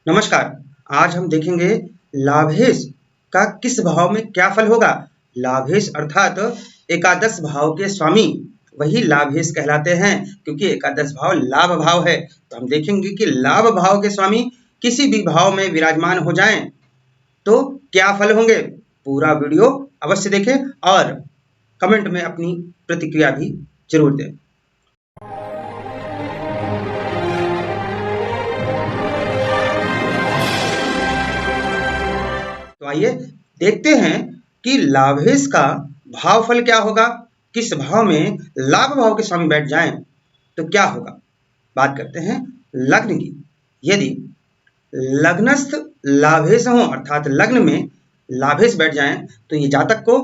नमस्कार। आज हम देखेंगे लाभेश का किस भाव में क्या फल होगा। लाभेश अर्थात एकादश भाव के स्वामी वही लाभेश कहलाते हैं, क्योंकि एकादश भाव लाभ भाव है। तो हम देखेंगे कि लाभ भाव के स्वामी किसी भी भाव में विराजमान हो जाएं तो क्या फल होंगे। पूरा वीडियो अवश्य देखें और कमेंट में अपनी प्रतिक्रिया भी जरूर दें। तो आइए देखते हैं कि लाभेश का भाव फल क्या होगा। किस भाव में लाभ भाव के स्वामी बैठ जाएं तो क्या होगा। बात करते हैं लग्न की। यदि लग्नस्थ लाभेश हो अर्थात लग्न में लाभेश बैठ जाएं तो ये जातक को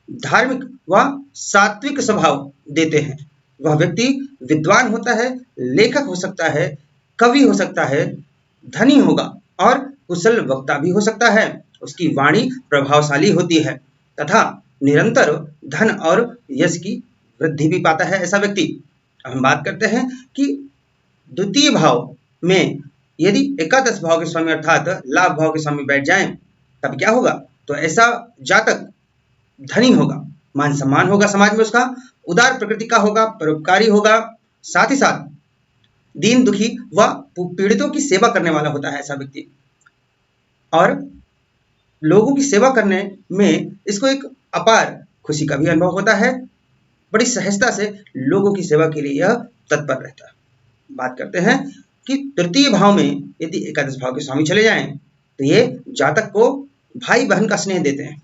धार्मिक व सात्विक स्वभाव देते हैं। वह व्यक्ति विद्वान होता है, लेखक हो सकता है, कवि हो सकता है, धनी होगा और कुशल वक्ता भी हो सकता है। उसकी वाणी प्रभावशाली होती है तथा निरंतर धन और यश की वृद्धि भी पाता है ऐसा व्यक्ति। हम बात करते हैं कि द्वितीय भाव में यदि एकादश भाव के स्वामी अर्थात लाभ भाव के स्वामी बैठ जाएं तब क्या होगा। तो ऐसा जातक धनी होगा, मान सम्मान होगा समाज में उसका, उदार प्रकृति का होगा, परोपकारी होगा, साथ ही साथ दीन दुखी व पीड़ितों की सेवा करने वाला होता है ऐसा व्यक्ति। और लोगों की सेवा करने में इसको एक अपार खुशी का भी अनुभव होता है। बड़ी सहजता से लोगों की सेवा के लिए यह तत्पर रहता है। बात करते हैं कि तृतीय भाव में यदि एकादश भाव के स्वामी चले जाएं तो ये जातक को भाई बहन का स्नेह देते हैं,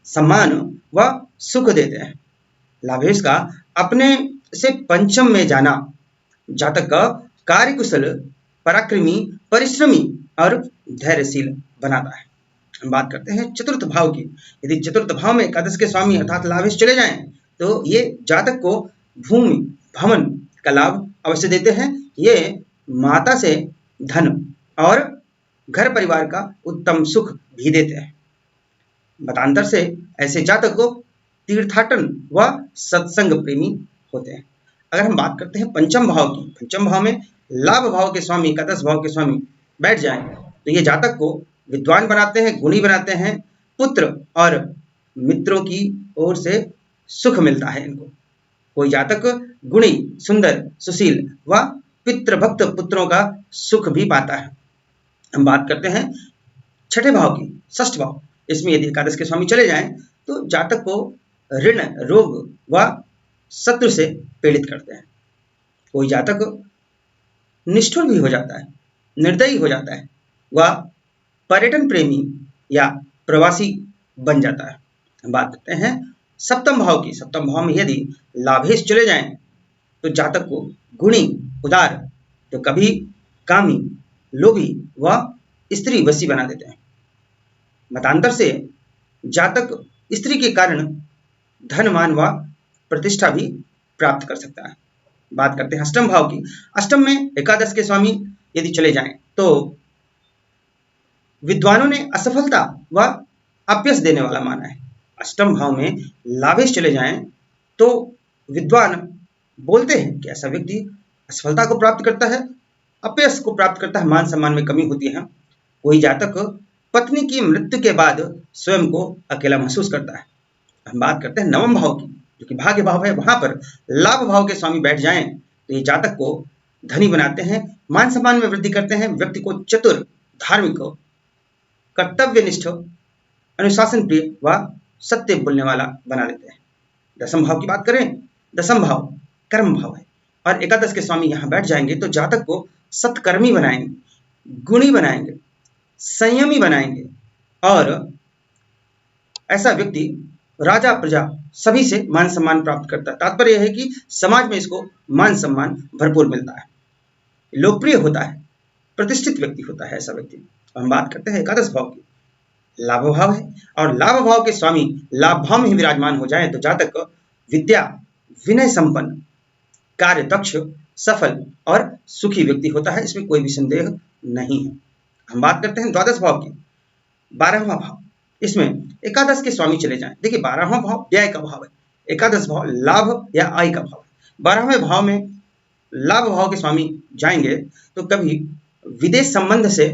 सम्मान व सुख देते हैं। लाभेश का अपने से पंचम में जाना जातक का कार्यकुशल, पराक्रमी, परिश्रमी और धैर्यशील बनाता है। हम बात करते हैं चतुर्थ भाव की। यदि चतुर्थ भाव में एकादश के स्वामी अर्थात लाभेश चले जाएं तो ये जातक को भूमि भवन का लाभ अवश्य देते हैं। ये माता से धन और घर परिवार का उत्तम सुख भी देते हैं। मतांतर से ऐसे जातक को तीर्थाटन व सत्संग प्रेमी होते हैं। अगर हम बात करते हैं पंचम भाव की, पंचम भाव में लाभ भाव के स्वामी एकादश भाव के स्वामी बैठ जाएं तो ये जातक को विद्वान बनाते हैं, गुणी बनाते हैं, पुत्र और मित्रों की ओर से सुख मिलता है इनको। कोई जातक गुणी, सुंदर, सुशील व पितृभक्त पुत्रों का सुख भी पाता है। हम बात करते हैं छठे भाव की, षष्ठ भाव। इसमें यदि एकादश के स्वामी चले जाएं तो जातक को ऋण, रोग व शत्रु से पीड़ित करते हैं। कोई जातक निष्ठुर भी हो जाता है, निर्दयी हो जाता है व पर्यटन प्रेमी या प्रवासी बन जाता है। हम बात करते हैं सप्तम भाव की। सप्तम भाव में यदि लाभेश चले जाएं तो जातक को गुणी, उदार, तो कभी कामी, लोभी व स्त्री वशी बना देते हैं। मतांतर से जातक स्त्री के कारण धन, मान व प्रतिष्ठा भी प्राप्त कर सकता है। बात करते हैं अष्टम भाव की। अष्टम में एकादश के स्वामी यदि चले जाएं तो विद्वानों ने असफलता व अपयश देने वाला माना है। अष्टम भाव में लाभेश चले जाएं तो विद्वान बोलते हैं कि ऐसा व्यक्ति असफलता को प्राप्त करता है, अपयश को प्राप्त करता है, मान सम्मान में कमी होती है। कोई जातक पत्नी की मृत्यु के बाद स्वयं को अकेला महसूस करता है। हम बात करते हैं नवम भाव की, जो कि भाग्य भाव है। वहां पर लाभ भाव के स्वामी बैठ जाएं तो ये जातक को धनी बनाते हैं, मान सम्मान में वृद्धि करते हैं, व्यक्ति को चतुर, धार्मिक, कर्तव्यनिष्ठ, अनुशासन प्रिय व सत्य बोलने वाला बना देते हैं। दसम भाव की बात करें, दसम भाव कर्म भाव है और एकादश के स्वामी यहाँ बैठ जाएंगे तो जातक को सत्कर्मी बनाएंगे, गुणी बनाएंगे, संयमी बनाएंगे और ऐसा व्यक्ति राजा प्रजा सभी से मान सम्मान प्राप्त करता है। तात्पर्य यह है कि समाज में इसको मान सम्मान भरपूर मिलता है, लोकप्रिय होता है, प्रतिष्ठित व्यक्ति होता है ऐसा व्यक्ति। हम बात करते हैं एकादश भाव की। लाभ भाव है और लाभ भाव के स्वामी लाभ भाव में ही विराजमान हो जाए तो जातक विद्या, विनय संपन्न, कार्य दक्ष, सफल और सुखी व्यक्ति होता है। इसमें कोई भी संदेह नहीं है। हम बात करते हैं द्वादश भाव की, 12वां भाव। इसमें एकादश के स्वामी चले जाएं। देखिए 12वां भाव व्यय का भाव है, एकादश भाव लाभ या आय का भाव है। 12वें भाव में लाभ भाव के स्वामी जाएंगे तो कभी विदेश संबंध से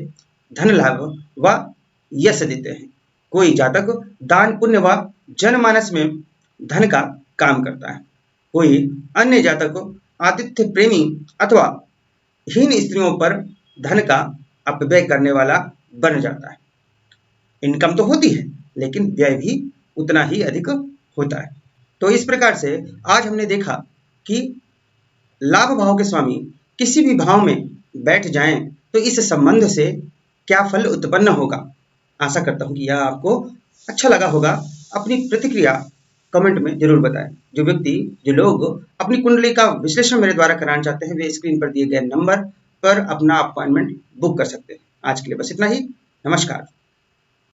धन लाभ व यश देते हैं। कोई जातक दान पुण्य व जनमानस में धन का काम करता है। कोई अन्य जातक आतिथ्य प्रेमी अथवा हीन स्त्रियों पर धन का अपव्यय करने वाला बन जाता है। इनकम तो होती है लेकिन व्यय भी उतना ही अधिक होता है। तो इस प्रकार से आज हमने देखा कि लाभ भाव के स्वामी किसी भी भाव में बैठ जाएं तो इस संबंध से क्या फल उत्पन्न होगा। आशा करता हूं कि यह आपको अच्छा लगा होगा। अपनी प्रतिक्रिया कमेंट में जरूर बताएं। जो लोग अपनी कुंडली का विश्लेषण मेरे द्वारा कराना चाहते हैं वे स्क्रीन पर दिए गए नंबर पर अपना अपॉइंटमेंट बुक कर सकते हैं। आज के लिए बस इतना ही। नमस्कार।